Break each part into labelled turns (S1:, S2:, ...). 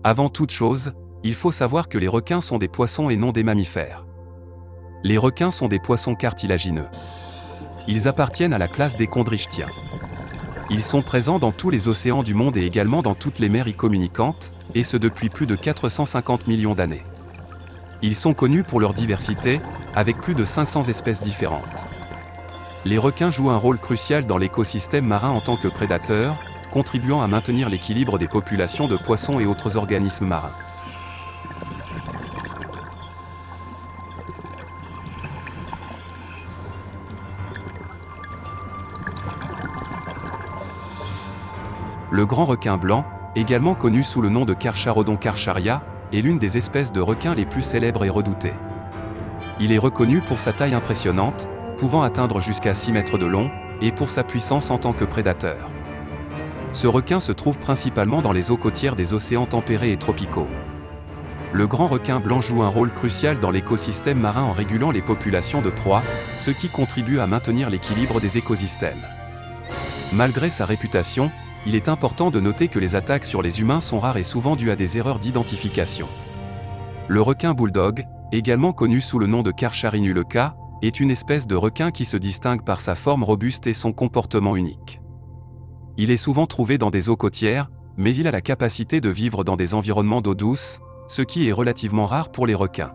S1: Avant toute chose, il faut savoir que les requins sont des poissons et non des mammifères. Les requins sont des poissons cartilagineux. Ils appartiennent à la classe des chondrichtiens. Ils sont présents dans tous les océans du monde et également dans toutes les mers y communicantes, et ce depuis plus de 450 millions d'années. Ils sont connus pour leur diversité, avec plus de 500 espèces différentes. Les requins jouent un rôle crucial dans l'écosystème marin en tant que prédateurs, contribuant à maintenir l'équilibre des populations de poissons et autres organismes marins. Le grand requin blanc, également connu sous le nom de Carcharodon carcharia, est l'une des espèces de requins les plus célèbres et redoutées. Il est reconnu pour sa taille impressionnante, pouvant atteindre jusqu'à 6 mètres de long, et pour sa puissance en tant que prédateur. Ce requin se trouve principalement dans les eaux côtières des océans tempérés et tropicaux. Le grand requin blanc joue un rôle crucial dans l'écosystème marin en régulant les populations de proies, ce qui contribue à maintenir l'équilibre des écosystèmes. Malgré sa réputation, il est important de noter que les attaques sur les humains sont rares et souvent dues à des erreurs d'identification. Le requin bulldog, également connu sous le nom de Carcharinuleka, est une espèce de requin qui se distingue par sa forme robuste et son comportement unique. Il est souvent trouvé dans des eaux côtières, mais il a la capacité de vivre dans des environnements d'eau douce, ce qui est relativement rare pour les requins.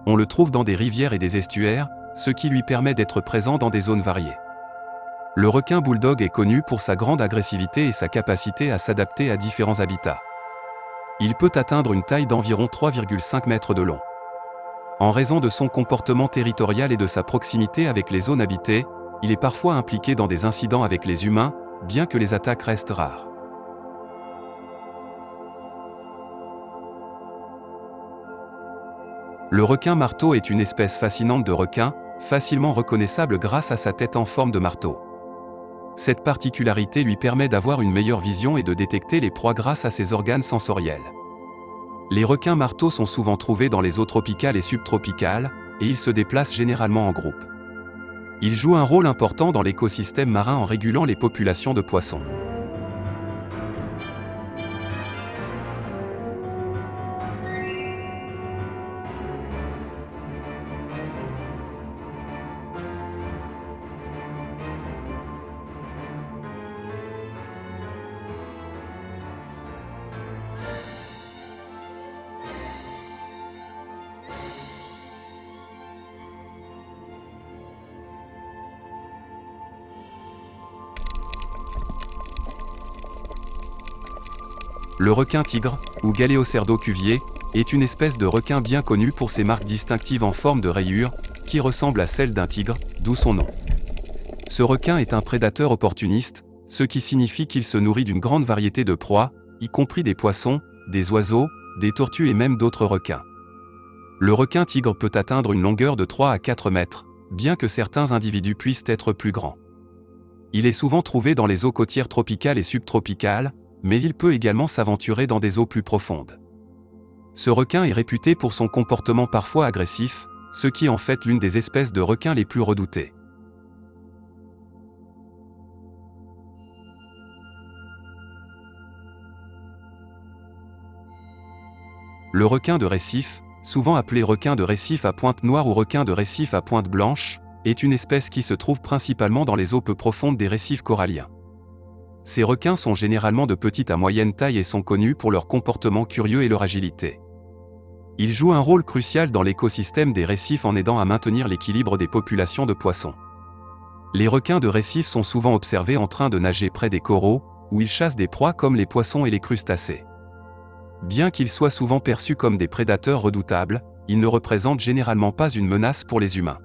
S1: On le trouve dans des rivières et des estuaires, ce qui lui permet d'être présent dans des zones variées. Le requin bulldog est connu pour sa grande agressivité et sa capacité à s'adapter à différents habitats. Il peut atteindre une taille d'environ 3,5 mètres de long. En raison de son comportement territorial et de sa proximité avec les zones habitées, il est parfois impliqué dans des incidents avec les humains, bien que les attaques restent rares. Le requin marteau est une espèce fascinante de requin, facilement reconnaissable grâce à sa tête en forme de marteau. Cette particularité lui permet d'avoir une meilleure vision et de détecter les proies grâce à ses organes sensoriels. Les requins marteaux sont souvent trouvés dans les eaux tropicales et subtropicales, et ils se déplacent généralement en groupe. Ils jouent un rôle important dans l'écosystème marin en régulant les populations de poissons. Le requin tigre, ou Galéocerdo cuvier, est une espèce de requin bien connue pour ses marques distinctives en forme de rayures, qui ressemblent à celles d'un tigre, d'où son nom. Ce requin est un prédateur opportuniste, ce qui signifie qu'il se nourrit d'une grande variété de proies, y compris des poissons, des oiseaux, des tortues et même d'autres requins. Le requin tigre peut atteindre une longueur de 3 à 4 mètres, bien que certains individus puissent être plus grands. Il est souvent trouvé dans les eaux côtières tropicales et subtropicales, mais il peut également s'aventurer dans des eaux plus profondes. Ce requin est réputé pour son comportement parfois agressif, ce qui en fait l'une des espèces de requins les plus redoutées. Le requin de récif, souvent appelé requin de récif à pointe noire ou requin de récif à pointe blanche, est une espèce qui se trouve principalement dans les eaux peu profondes des récifs coralliens. Ces requins sont généralement de petite à moyenne taille et sont connus pour leur comportement curieux et leur agilité. Ils jouent un rôle crucial dans l'écosystème des récifs en aidant à maintenir l'équilibre des populations de poissons. Les requins de récif sont souvent observés en train de nager près des coraux, où ils chassent des proies comme les poissons et les crustacés. Bien qu'ils soient souvent perçus comme des prédateurs redoutables, ils ne représentent généralement pas une menace pour les humains.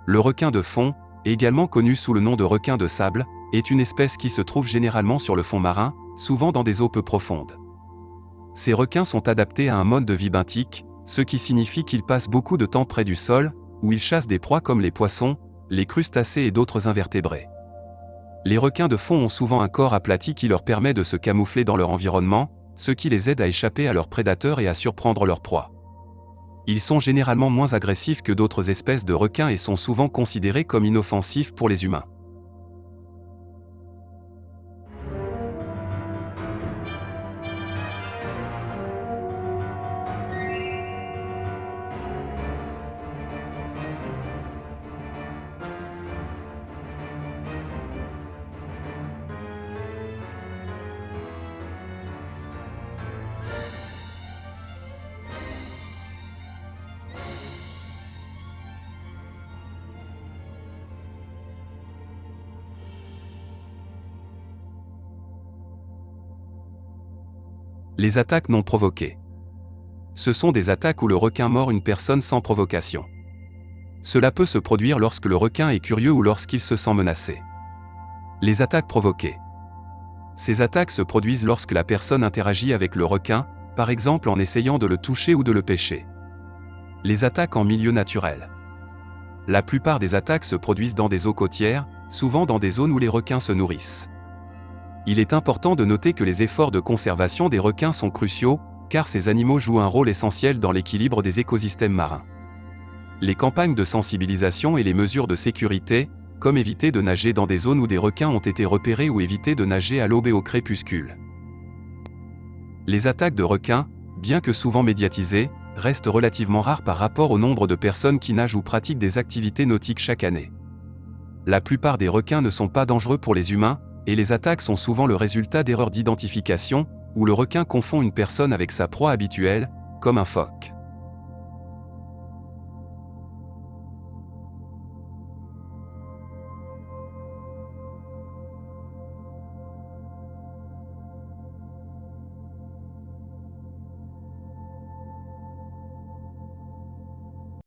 S1: Le requin de fond, également connu sous le nom de requin de sable, est une espèce qui se trouve généralement sur le fond marin, souvent dans des eaux peu profondes. Ces requins sont adaptés à un mode de vie benthique, ce qui signifie qu'ils passent beaucoup de temps près du sol, où ils chassent des proies comme les poissons, les crustacés et d'autres invertébrés. Les requins de fond ont souvent un corps aplati qui leur permet de se camoufler dans leur environnement, ce qui les aide à échapper à leurs prédateurs et à surprendre leurs proies. Ils sont généralement moins agressifs que d'autres espèces de requins et sont souvent considérés comme inoffensifs pour les humains. Les attaques non provoquées. Ce sont des attaques où le requin mord une personne sans provocation. Cela peut se produire lorsque le requin est curieux ou lorsqu'il se sent menacé. Les attaques provoquées. Ces attaques se produisent lorsque la personne interagit avec le requin, par exemple en essayant de le toucher ou de le pêcher. Les attaques en milieu naturel. La plupart des attaques se produisent dans des eaux côtières, souvent dans des zones où les requins se nourrissent. Il est important de noter que les efforts de conservation des requins sont cruciaux, car ces animaux jouent un rôle essentiel dans l'équilibre des écosystèmes marins. Les campagnes de sensibilisation et les mesures de sécurité, comme éviter de nager dans des zones où des requins ont été repérés ou éviter de nager à l'aube et au crépuscule. Les attaques de requins, bien que souvent médiatisées, restent relativement rares par rapport au nombre de personnes qui nagent ou pratiquent des activités nautiques chaque année. La plupart des requins ne sont pas dangereux pour les humains, et les attaques sont souvent le résultat d'erreurs d'identification, où le requin confond une personne avec sa proie habituelle, comme un phoque.